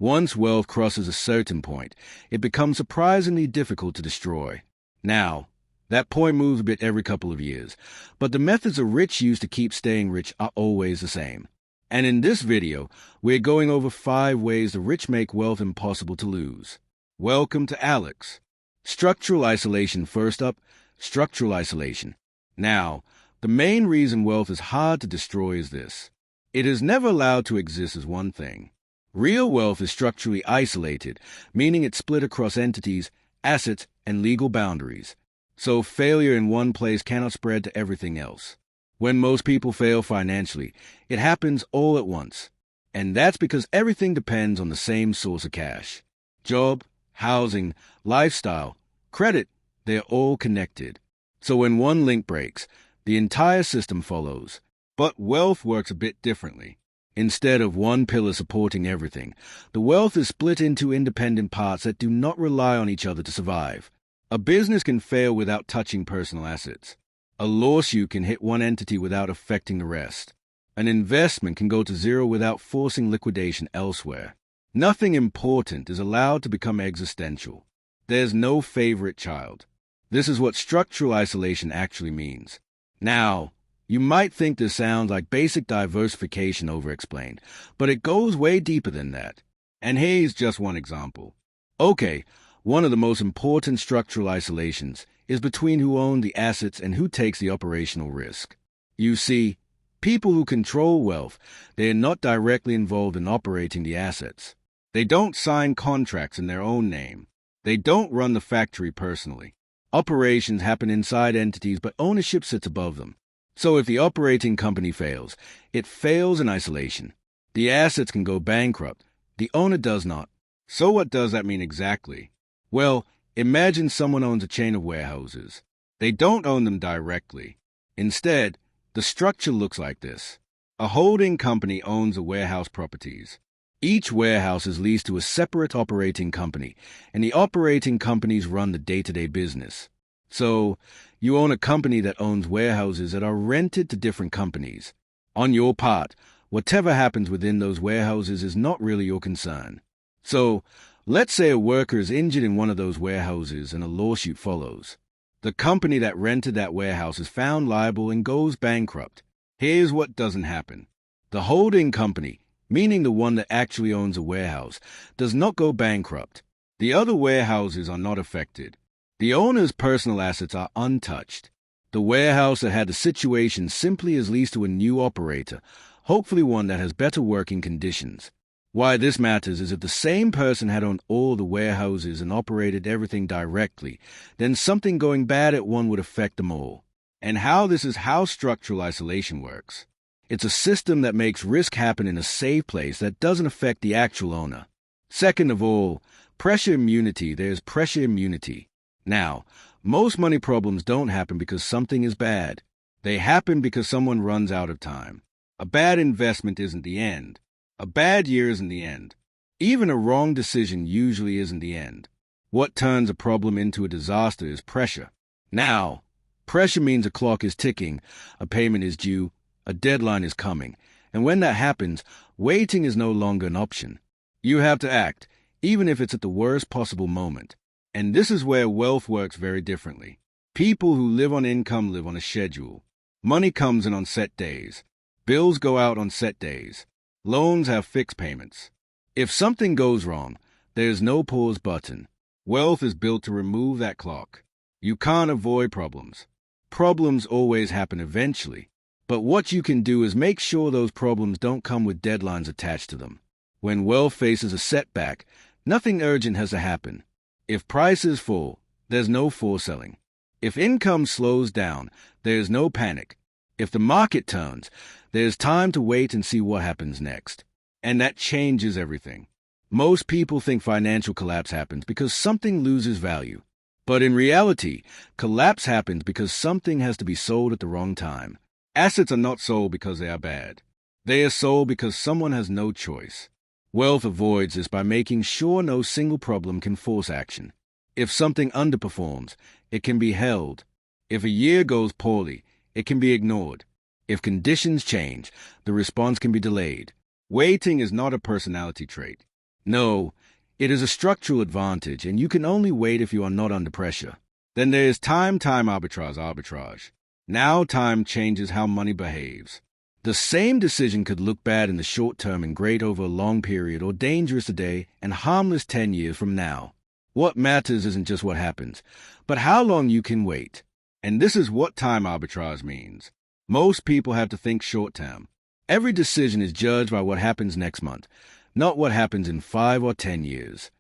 Once wealth crosses a certain point, it becomes surprisingly difficult to destroy. Now, that point moves a bit every couple of years, but the methods the rich use to keep staying rich are always the same. And in this video, we're going over 5 ways the rich make wealth impossible to lose. Welcome to Alex. Structural isolation. First up, structural isolation. Now, the main reason wealth is hard to destroy is this. It is never allowed to exist as one thing. Real wealth is structurally isolated, meaning it's split across entities, assets, and legal boundaries. So failure in one place cannot spread to everything else. When most people fail financially, it happens all at once. And that's because everything depends on the same source of cash. Job, housing, lifestyle, credit, they're all connected. So when one link breaks, the entire system follows. But wealth works a bit differently. Instead of one pillar supporting everything, the wealth is split into independent parts that do not rely on each other to survive. A business can fail without touching personal assets. A lawsuit can hit one entity without affecting the rest. An investment can go to zero without forcing liquidation elsewhere. Nothing important is allowed to become existential. There's no favorite child. This is what structural isolation actually means. Now, you might think this sounds like basic diversification overexplained, but it goes way deeper than that. And here's just one example. Okay, one of the most important structural isolations is between who owns the assets and who takes the operational risk. You see, people who control wealth, they are not directly involved in operating the assets. They don't sign contracts in their own name. They don't run the factory personally. Operations happen inside entities, but ownership sits above them. So if the operating company fails, it fails in isolation. The assets can go bankrupt. The owner does not. So what does that mean exactly? Well, imagine someone owns a chain of warehouses. They don't own them directly. Instead, the structure looks like this. A holding company owns the warehouse properties. Each warehouse is leased to a separate operating company, and the operating companies run the day-to-day business. So, you own a company that owns warehouses that are rented to different companies. On your part, whatever happens within those warehouses is not really your concern. So, let's say a worker is injured in one of those warehouses and a lawsuit follows. The company that rented that warehouse is found liable and goes bankrupt. Here's what doesn't happen. The holding company, meaning the one that actually owns a warehouse, does not go bankrupt. The other warehouses are not affected. The owner's personal assets are untouched. The warehouse that had the situation simply is leased to a new operator, hopefully one that has better working conditions. Why this matters is if the same person had owned all the warehouses and operated everything directly, then something going bad at one would affect them all. And this is how structural isolation works. It's a system that makes risk happen in a safe place that doesn't affect the actual owner. Second of all, pressure immunity. There's pressure immunity. Now, most money problems don't happen because something is bad. They happen because someone runs out of time. A bad investment isn't the end. A bad year isn't the end. Even a wrong decision usually isn't the end. What turns a problem into a disaster is pressure. Now, pressure means a clock is ticking, a payment is due, a deadline is coming, and when that happens, waiting is no longer an option. You have to act, even if it's at the worst possible moment. And this is where wealth works very differently. People who live on income live on a schedule. Money comes in on set days. Bills go out on set days. Loans have fixed payments. If something goes wrong, there's no pause button. Wealth is built to remove that clock. You can't avoid problems. Problems always happen eventually. But what you can do is make sure those problems don't come with deadlines attached to them. When wealth faces a setback, nothing urgent has to happen. If prices fall, there's no foreselling. If income slows down, there's no panic. If the market turns, there's time to wait and see what happens next. And that changes everything. Most people think financial collapse happens because something loses value. But in reality, collapse happens because something has to be sold at the wrong time. Assets are not sold because they are bad. They are sold because someone has no choice. Wealth avoids this by making sure no single problem can force action. If something underperforms, it can be held. If a year goes poorly, it can be ignored. If conditions change, the response can be delayed. Waiting is not a personality trait. No, it is a structural advantage, and you can only wait if you are not under pressure. Then there is time arbitrage. Now time changes how money behaves. The same decision could look bad in the short term and great over a long period, or dangerous today and harmless 10 years from now. What matters isn't just what happens, but how long you can wait. And this is what time arbitrage means. Most people have to think short term. Every decision is judged by what happens next month, not what happens in 5 or 10 years.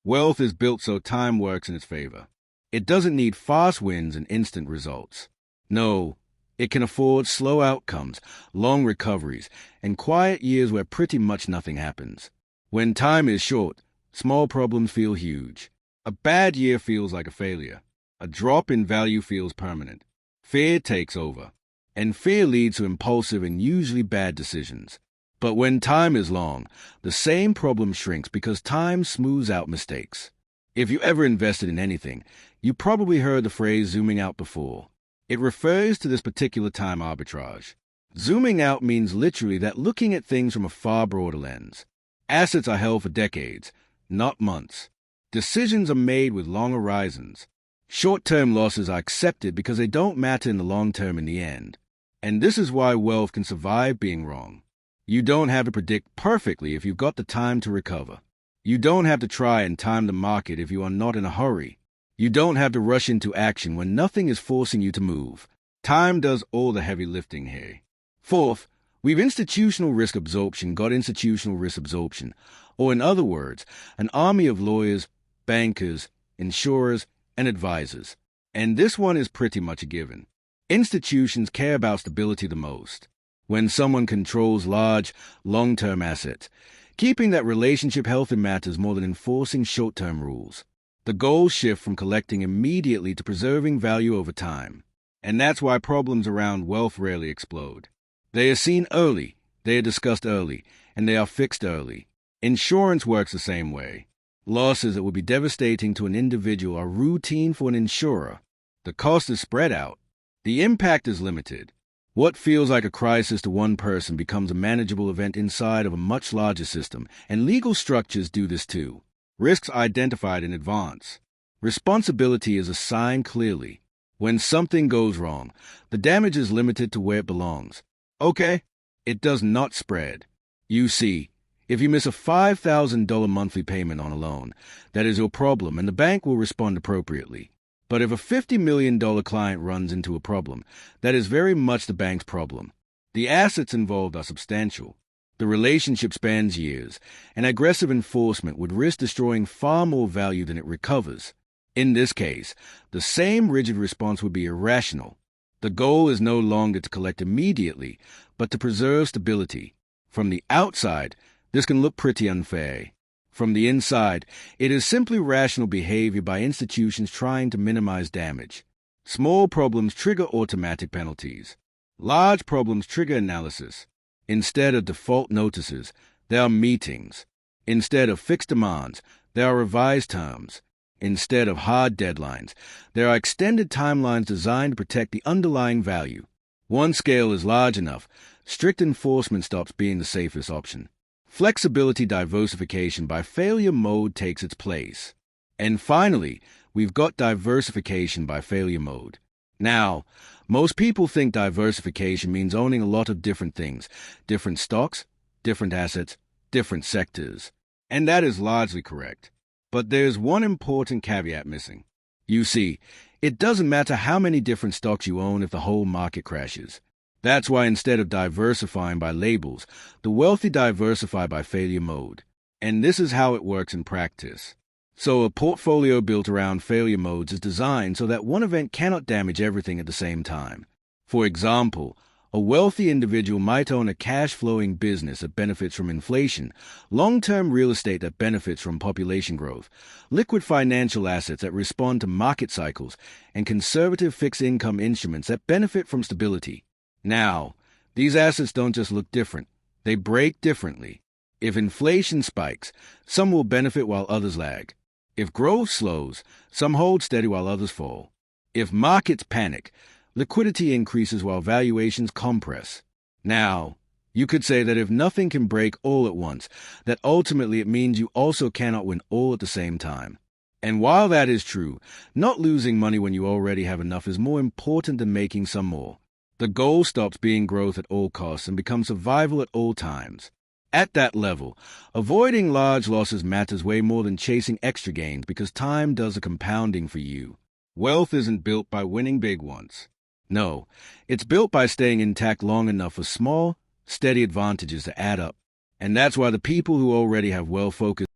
Wealth is built so time works in its favor. It doesn't need fast wins and instant results. No, it can afford slow outcomes, long recoveries, and quiet years where pretty much nothing happens. When time is short, small problems feel huge. A bad year feels like a failure. A drop in value feels permanent. Fear takes over. And fear leads to impulsive and usually bad decisions. But when time is long, the same problem shrinks because time smooths out mistakes. If you ever invested in anything, you probably heard the phrase zooming out before. It refers to this particular time arbitrage. Zooming out means literally that looking at things from a far broader lens. Assets are held for decades, not months. Decisions are made with long horizons. Short-term losses are accepted because they don't matter in the long term in the end. And this is why wealth can survive being wrong. You don't have to predict perfectly if you've got the time to recover. You don't have to try and time the market if you are not in a hurry. You don't have to rush into action when nothing is forcing you to move. Time does all the heavy lifting here. Fourth, we've institutional risk absorption got institutional risk absorption, or in other words, an army of lawyers, bankers, insurers, and advisors. And this one is pretty much a given. Institutions care about stability the most. When someone controls large, long-term assets, keeping that relationship healthy matters more than enforcing short-term rules. The goals shift from collecting immediately to preserving value over time. And that's why problems around wealth rarely explode. They are seen early, they are discussed early, and they are fixed early. Insurance works the same way. Losses that would be devastating to an individual are routine for an insurer. The cost is spread out. The impact is limited. What feels like a crisis to one person becomes a manageable event inside of a much larger system, and legal structures do this too. Risks identified in advance. Responsibility is assigned clearly. When something goes wrong, the damage is limited to where it belongs. Okay? It does not spread. You see, if you miss a $5,000 monthly payment on a loan, that is your problem, and the bank will respond appropriately. But if a $50 million client runs into a problem, that is very much the bank's problem. The assets involved are substantial. The relationship spans years, and aggressive enforcement would risk destroying far more value than it recovers. In this case, the same rigid response would be irrational. The goal is no longer to collect immediately, but to preserve stability. From the outside, this can look pretty unfair. From the inside, it is simply rational behavior by institutions trying to minimize damage. Small problems trigger automatic penalties. Large problems trigger analysis. Instead of default notices, there are meetings. Instead of fixed demands, there are revised terms. Instead of hard deadlines, there are extended timelines designed to protect the underlying value. Once scale is large enough, strict enforcement stops being the safest option. Flexibility diversification by failure mode takes its place. And finally, we've got diversification by failure mode. Now, most people think diversification means owning a lot of different things, different stocks, different assets, different sectors. And that is largely correct. But there's one important caveat missing. You see, it doesn't matter how many different stocks you own if the whole market crashes. That's why instead of diversifying by labels, the wealthy diversify by failure mode. And this is how it works in practice. So a portfolio built around failure modes is designed so that one event cannot damage everything at the same time. For example, a wealthy individual might own a cash-flowing business that benefits from inflation, long-term real estate that benefits from population growth, liquid financial assets that respond to market cycles, and conservative fixed-income instruments that benefit from stability. Now, these assets don't just look different, they break differently. If inflation spikes, some will benefit while others lag. If growth slows, some hold steady while others fall. If markets panic, liquidity increases while valuations compress. Now, You could say that if nothing can break all at once, that ultimately it means you also cannot win all at the same time. And while that is true, not losing money when you already have enough is more important than making some more. The goal stops being growth at all costs and becomes survival at all times. At that level, avoiding large losses matters way more than chasing extra gains because time does the compounding for you. Wealth isn't built by winning big ones. No, it's built by staying intact long enough for small, steady advantages to add up. And that's why the people who already have well-focused